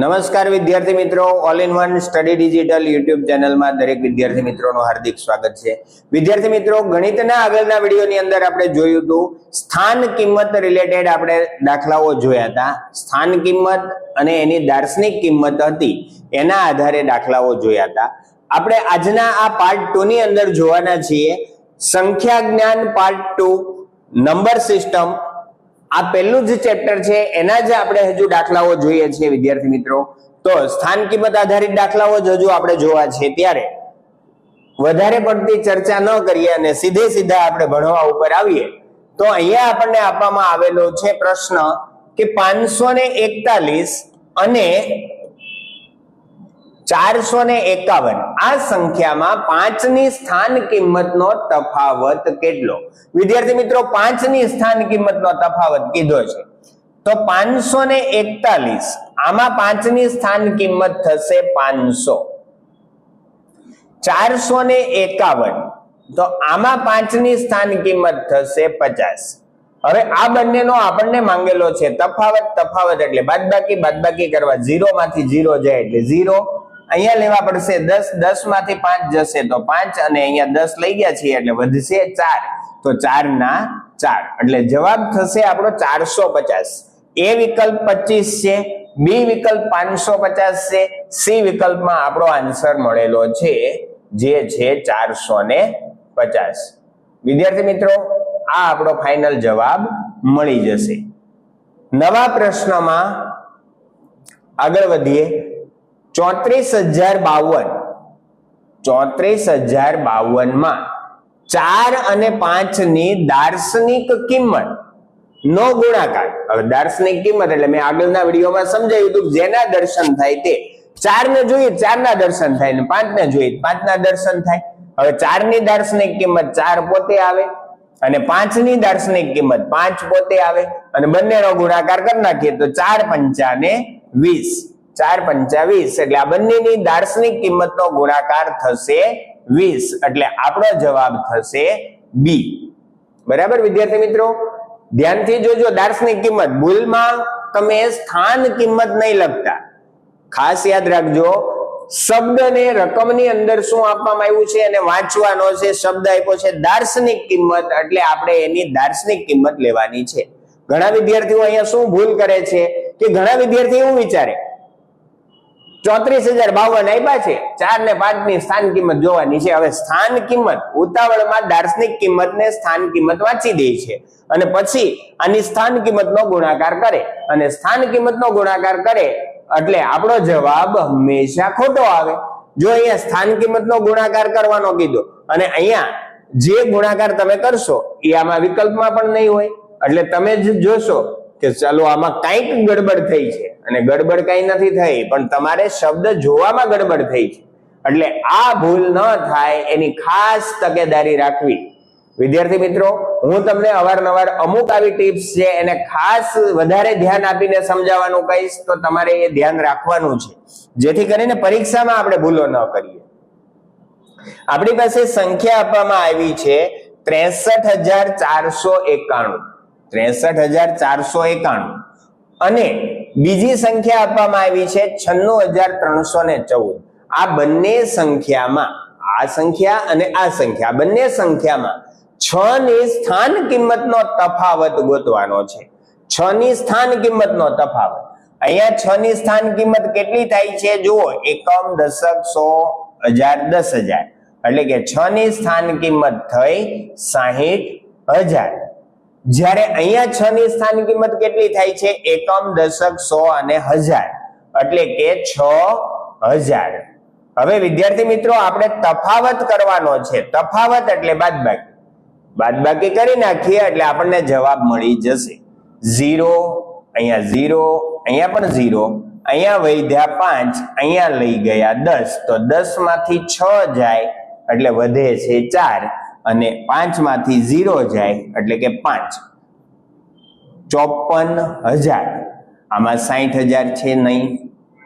નમસ્કાર વિદ્યાર્થી મિત્રો, all in one study digital YouTube ચેનલમાં દરેક વિદ્યાર્થી મિત્રોનું હાર્દિક સ્વાગત છે। વિદ્યાર્થી મિત્રો, ગણિતના આગળના વિડીયોની અંદર આપણે જોયું હતું સ્થાન કિંમત રિલેટેડ આપણે દાખલાઓ જોયા હતા। સ્થાન કિંમત અને એની દાર્શનિક કિંમત હતી એના આધારે દાખલાઓ જોયા હતા। આપણે આજના આ પાર્ટ 2 ની અંદર જોવાના છીએ સંખ્યા જ્ઞાન પાર્ટ 2 નંબર સિસ્ટમ। આ પહેલું જ ચેપ્ટર છે, એના જ આપણે હજુ દાખલાઓ જોઈએ છીએ વિદ્યાર્થી મિત્રો। તો સ્થાન કિંમત આધારિત દાખલાઓ જ હજુ આપણે જોવા છે, ત્યારે વધારે પડતી ચર્ચા ન કરીએ અને સીધા આપણે ભણવા ઉપર આવીએ। તો અહીંયા આપણને આપવામાં આવેલો છે પ્રશ્ન કે 541 અને 451 આ સંખ્યામાં 5 ની સ્થાન કિંમતનો તફાવત કેટલો? વિદ્યાર્થી મિત્રો, 5 ની સ્થાન કિંમતનો તફાવત કીધો છે તો 541 આમાં 5 ની સ્થાન કિંમત થશે 500। 451 તો આમાં 5 ની સ્થાન કિંમત થશે 50। હવે આ બંનેનો આપણને માંગેલો છે તફાવત એટલે બાદબાકી કરવા, 0 માંથી 0 જાય એટલે 0। અહીંયા લેવા પડશે 10, 10 માંથી 5 જશે તો 5 અને અહીંયા 10 લઈ ગયા છીએ એટલે વધશે 4, તો 4 ના 4 એટલે જવાબ થશે આપણો 450। એ વિકલ્પ 25 છે, બી વિકલ્પ 550 છે, સી વિકલ્પમાં આપણો આન્સર મળેલો છે જે છે 450। વિદ્યાર્થી મિત્રો, આ આપણો ફાઇનલ જવાબ મળી જશે। નવા પ્રશ્નમાં આગળ વધીએ। 34052 માં 4 અને 5 ની દાર્શનિક કિંમત નો ગુણાકાર। હવે દાર્શનિક કિંમત એટલે મેં આગળના વિડીયોમાં સમજાવ્યું હતું, જેના દર્શન થાય તે 4 ને જોઈએ 4 ના દર્શન થાય ને 5 ને જોઈએ 5 ના દર્શન થાય। હવે 4 ની દાર્શનિક કિંમત 4 પોતે આવે અને 5 ની દાર્શનિક કિંમત 5 પોતે આવે અને બંનેનો ગુણાકાર કરી નાખીએ તો 4 પંચા ને 20, 4 પંચા 20 એટલે આ બંનેની દાર્શનિક કિંમતનો ગુણાકાર થશે 20 એટલે આપણો જવાબ થશે બી। બરાબર વિદ્યાર્થી મિત્રો, ધ્યાનથી જોજો દાર્શનિક કિંમત, ભૂલમાં તમે સ્થાન કિંમત નહીં લખતા, ખાસ યાદ રાખજો। શબ્દ ને રકમની અંદર શું આપવામાં આવ્યું છે અને વાંચવાનો છે, શબ્દ આપ્યો છે દાર્શનિક કિંમત એટલે આપણે એની દાર્શનિક કિંમત લેવાની છે। ઘણા વિદ્યાર્થીઓ અહીંયા શું ભૂલ કરે છે કે ઘણા વિદ્યાર્થી એવું વિચારે 34052 આપ્યા છે, 4 ને 5 ની સ્થાન કિંમત જોવાની છે। હવે સ્થાન કિંમત ઉતાવળમાં દાર્શનિક કિંમત ને સ્થાન કિંમત વાંચી દે છે અને પછી આની સ્થાન કિંમતનો ગુણાકાર કરે અને સ્થાન કિંમતનો ગુણાકાર કરે એટલે આપણો જવાબ હંમેશા ખોટો આવે। જો અહીંયા સ્થાન કિંમતનો ગુણાકાર કરવાનો કીધો અને અહીંયા જે ગુણાકાર તમે કરશો એ આમાં વિકલ્પમાં પણ નહીં હોય, એટલે તમે જ જોશો કે ચાલો આમાં કંઈક ગડબડ થઈ છે અને ગડબડ કઈ નથી થઈ, પણ તમારે શબ્દ જોવામાં ગડબડ થઈ છે। એટલે આ ભૂલ ન થાય એની ખાસ તકેદારી રાખવી। વિદ્યાર્થી મિત્રો, હું તમને અવારનવાર અમુક આવી ટિપ્સ છે એને ખાસ વધારે ધ્યાન આપીને સમજાવવાનું કહીશ, તો તમારે એ ધ્યાન રાખવાનું છે જેથી કરીને પરીક્ષામાં આપણે ભૂલો ન કરીએ। આપણી પાસે સંખ્યા આપવામાં આવી છે 63491, 63491 અને બીજી સંખ્યા આપવામાં આવી છે 96314। આ બંને સંખ્યામાં, આ સંખ્યા અને આ સંખ્યા, બંને સંખ્યામાં 6 ની સ્થાન કિંમતનો તફાવત ગોતવાનો છે। 6 ની સ્થાન કિંમતનો તફાવત, અહીંયા 6 ની સ્થાન કિંમત કેટલી થાય છે જુઓ, એકમ, દશક, 100, 1000, 10000 એટલે કે 6 ની સ્થાન કિંમત થઈ 60000। જ્યારે અહીંયા 6 ની સ્થાન કિંમત કેટલી થાય છે, એકમ, દશક, 100 અને 1000 એટલે કે 6000। હવે વિદ્યાર્થી મિત્રો, આપણે તફાવત કરવાનો છે, તફાવત એટલે બાદબાકી કરી નાખીએ એટલે આપણને જવાબ મળી જશે 0, અહીંયા 0, અહીંયા પણ 0, અહીંયા વધ્યા 5, અહીંયા લઈ ગયા 10 તો 10 માંથી 6 જાય એટલે વધે છે 4 અને 5 માંથી 0 જાય એટલે કે 5, 54000। આમાં 60000 છે નહીં,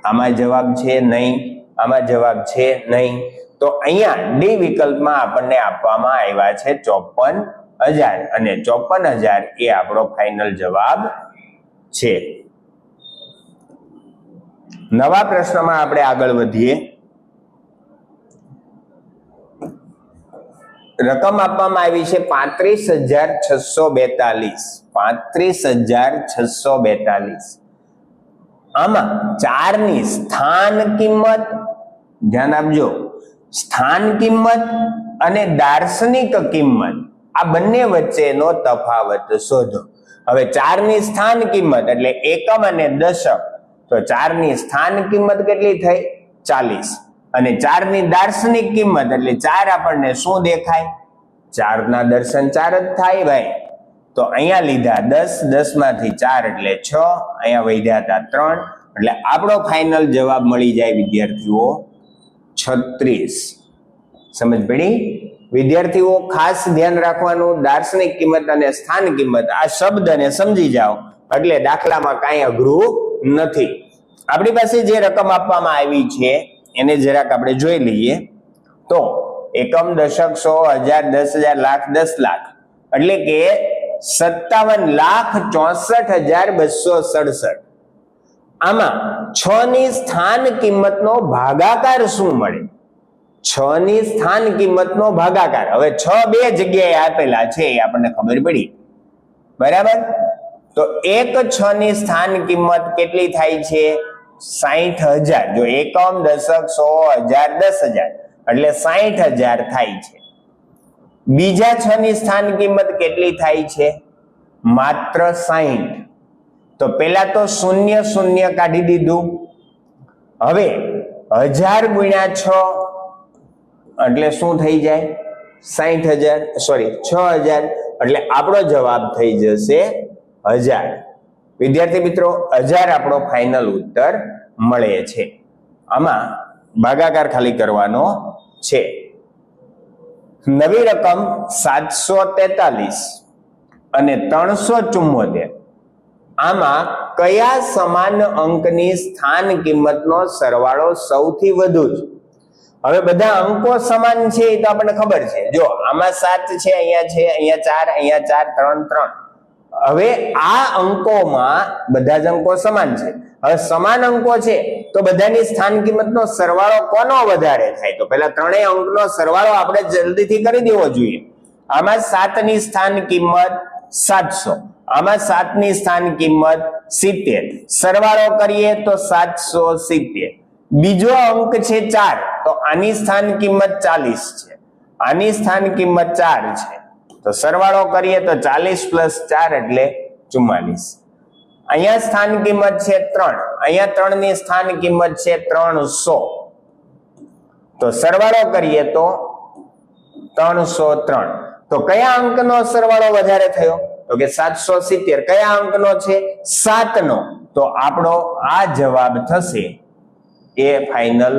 આમાં જવાબ છે નહીં, આમાં જવાબ છે નહીં, તો અહીંયા ડી વિકલ્પમાં આપણને આપવામાં આવ્યા છે 54000 અને 54000 એ આપણો ફાઇનલ જવાબ છે। નવા પ્રશ્નમાં આપણે આગળ વધીએ. રકમ આપવામાં આવી છે 35,642. 35,642. આમાં 4 ની સ્થાન કિંમત, ધ્યાન આપજો, સ્થાન કિંમત અને દાર્શનિક કિંમત, આ બંને વચ્ચેનો તફાવત શોધો. હવે 4 ની સ્થાન કિંમત એટલે એકમ અને દશક, તો 4 ની સ્થાન કિંમત કેટલી થઈ? 40. અને 4 ની દાર્શનિક કિંમત એટલે 4 આપણને શું દેખાય? 4 ના દર્શન 4 જ થાય ભાઈ. તો અહીંયા લીધા 10, 10 માંથી 4 એટલે 6, અહીંયા વધ્યા હતા 3, એટલે આપણો ફાઇનલ જવાબ મળી જાય વિદ્યાર્થીઓ 36. સમજ પડી? વિદ્યાર્થીઓ ખાસ ધ્યાન રાખવાનું, દાર્શનિક કિંમત અને સ્થાન કિંમત આ શબ્દને સમજી જાઓ એટલે દાખલામાં કાંઈ અઘરું નથી. આપણી પાસે જે રકમ આપવામાં આવી છે એને જરાક આપણે જોઈ લઈએ. તો એકમ, દશક, 100, 1000, 10,000, લાખ, 10 લાખ એટલે કે 57,64,267. આમાં 6 ની સ્થાન કિંમતનો ભાગાકાર શું મળે? 6 ની સ્થાન કિંમતનો ભાગાકાર. હવે 6 બે જગ્યાએ આપેલા છે એ આપણને ખબર પડી, બરાબર? તો 6 ની સ્થાન કિંમત કેટલી થાય છે? 60,000. જો એકમ, દશક, 100, 1000, 10,000 એટલે 60,000 થાય છે. બીજા 6 ની સ્થાન કિંમત કેટલી થાય છે? માત્ર 60. તો પેલા તો 0 0 કાઢી દીધું. હવે 1000 ગુણ્યા 6 એટલે શું થઈ જાય? 60,000, સોરી 6,000. એટલે આપણો જવાબ થઈ જશે 1000. વિદ્યાર્થી મિત્રો, 1000 આપણો ફાઇનલ ઉત્તર મળે છે. આમાં ભાગાકાર ખાલી કરવાનો છે. નવી રકમ 743 અને 374. આમાં કયા સમાન અંકની સ્થાન કિંમતનો સરવાળો સૌથી વધુ છે? હવે બધા અંકો સમાન છે એ તો આપણને ખબર છે. જો આમાં 7 છે, અહીંયા છે, અહીંયા 4, અહીંયા 4, 3, 3. હવે આ અંકોમાં બધા જ અંકો સમાન છે. હવે સમાન અંકો છે તો બધાની સ્થાન કિંમતનો સરવાળો કોનો વધારે થાય? તો પેલા ત્રણેય અંકનો સરવાળો આપણે જલ્દીથી કરી દેવો જોઈએ. આમાં 7 ની સ્થાન કિંમત 700, આમાં 7 ની સ્થાન કિંમત 70. સરવાળો કરીએ તો 770. બીજો અંક છે 4, તો આની સ્થાન કિંમત 40 છે, આની સ્થાન કિંમત 4 છે. તો સરવાળો કરીએ તો 40 + 4 એટલે 44. અહીંયા સ્થાન કિંમત છે 3, અહીંયા 3 ની સ્થાન કિંમત છે 300. તો સરવાળો કરીએ તો 303. તો કયા અંકનો સરવાળો વધારે થયો? તો કે 770. કયા અંકનો છે? 7 નો. તો આપણો આ જવાબ થશે, એ ફાઇનલ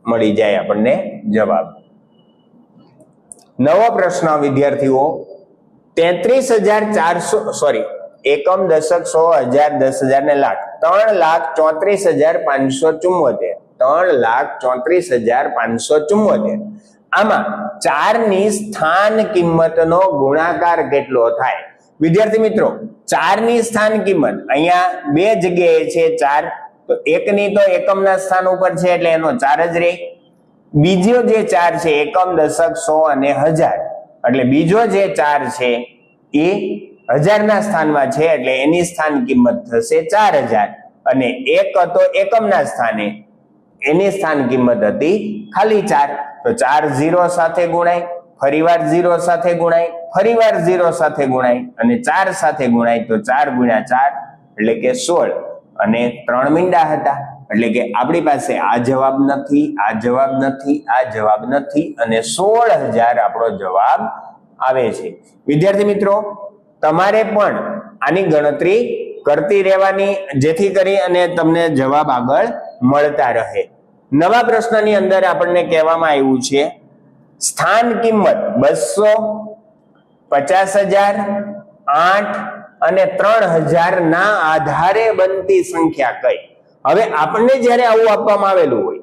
મળી જાય આપણને જવાબ. નવો પ્રશ્ન વિદ્યાર્થીઓ, 33,400 એકમ, દશક, 100, 1000, 10,000 ને લાખ, 3,34,574. 3,34,574. આમાં 4 ની સ્થાન કિંમતનો ગુણાકાર કેટલો થાય? વિદ્યાર્થી મિત્રો, 4 ની સ્થાન કિંમત અહીંયા બે જગ્યાએ છે 4, તો એકની તો એકમના સ્થાન ઉપર છે એટલે એનો 4 જ રહે. બીજો જે 4 છે એકમ, દશક, 100 અને 1000, એટલે બીજો જે 4 છે એ 1000 ના સ્થાનમાં છે એટલે એની સ્થાન કિંમત થશે 4000. અને એક હતો એકમના સ્થાને, એની સ્થાન કિંમત હતી ખાલી 4. તો 4 0 સાથે ગુણાય, ફરીવાર 0 સાથે ગુણાય, ફરીવાર 0 સાથે ગુણાય અને 4 સાથે ગુણાય. તો 4 × 4 એટલે કે 16 અને 3 મીંડા હતા. એટલે કે આપણી પાસે આ જવાબ નથી, આ જવાબ નથી, આ જવાબ નથી અને 16,000 આપણો જવાબ આવે છે. વિદ્યાર્થી મિત્રો, તમારે પણ આની ગણતરી કરતી રહેવાની, જેથી કરી અને તમને જવાબ આગળ મળતા રહે. નવા પ્રશ્નની અંદર આપણને કહેવામાં આવ્યું છે સ્થાન કિંમત 200, 50,000, 8 અને 3,000 ના આધારે બનતી સંખ્યા કઈ? હવે આપણને જ્યારે આવું આપવામાં આવેલું હોય,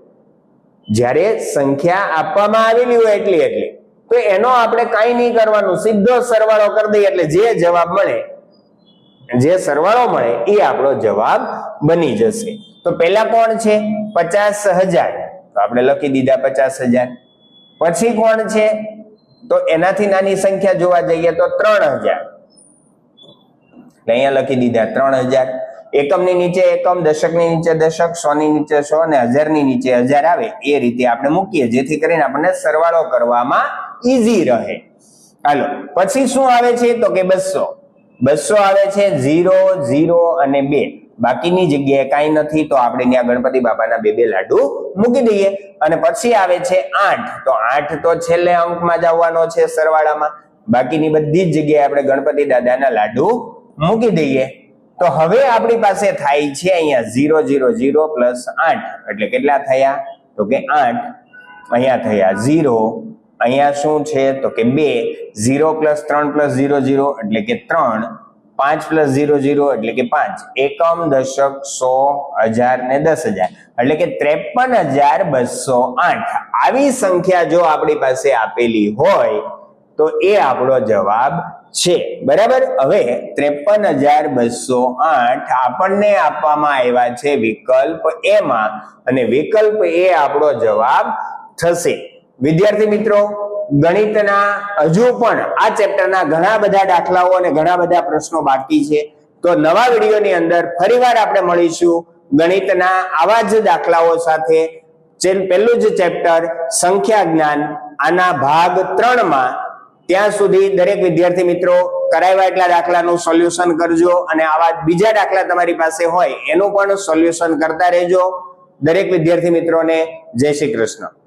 જ્યારે સંખ્યા આપવામાં આવેલી હોય એટલી તો એનો આપણે કાંઈ નહીં કરવાનું, સીધો સરવાળો કરી દઈએ એટલે જે જવાબ મળે, જે સરવાળો મળે એ આપણો જવાબ બની જશે. તો પેલા કોણ છે 50,000, તો આપણે લખી દીધા 50,000. પછી કોણ છે તો એનાથી નાની સંખ્યા જોવા જઈએ તો 3,000, અહીંયા લખી દીધા 3,000. એકમની નીચે એકમ, દશકની નીચે દશક, 100 ની નીચે 100 અને 1000 ની નીચે 1000 આવે એ રીતે આપણે મૂકીએ, જેથી કરીને આપણને સરવાળો કરવામાં ઈઝી રહે. હાલો, પછી શું આવે છે તો કે 200. 200 આવે છે 0, 0 અને 2. બાકીની જગ્યાએ કાંઈ નથી, તો આપણે ત્યાં ગણપતિ બાપાના બે લાડુ મૂકી દઈએ. અને પછી આવે છે 8, તો 8 તો છેલ્લે અંકમાં જ આવવાનો છે સરવાળામાં. બાકીની બધી જ જગ્યાએ આપણે ગણપતિ દાદાના લાડુ મૂકી દઈએ. તો હવે આપણી પાસે થાય છે અહીંયા 0, 0, 0 પ્લસ 8 એટલે કેટલા થયા તો કે 8. અહીંયા થયા 0, અહીંયા શું છે તો કે 2, 0 પ્લસ 3 પ્લસ 0, 0 એટલે કે 3, 5 પ્લસ 0, 0 એટલે કે 5. એકમ, દશક, 100, 1000 ને 10,000 એટલે કે 53,208. આવી સંખ્યા જો આપણી પાસે આપેલી હોય તો એ આપણો જવાબ છે. બરાબર. હવે 53,208 આપણને આપવામાં આવ્યા છે વિકલ્પ એ માં, અને વિકલ્પ એ આપણો જવાબ થશે. વિદ્યાર્થી મિત્રો, ગણિતના હજુ પણ આ ચેપ્ટરના ઘણા બધા દાખલાઓ અને ઘણા બધા પ્રશ્નો બાકી છે. તો નવા વિડીયોની અંદર ફરીવાર આપણે મળીશું ગણિતના આવા જ દાખલાઓ સાથે. પહેલું જ ચેપ્ટર સંખ્યા જ્ઞાન, આના ભાગ 3 માં. ત્યાં સુધી દરેક વિદ્યાર્થી મિત્રો કરાવ્યા એટલા દાખલાનું સોલ્યુશન કરજો, અને આવા બીજા દાખલા તમારી પાસે હોય એનું પણ સોલ્યુશન કરતા રહેજો. દરેક વિદ્યાર્થી મિત્રોને જય શ્રી કૃષ્ણ.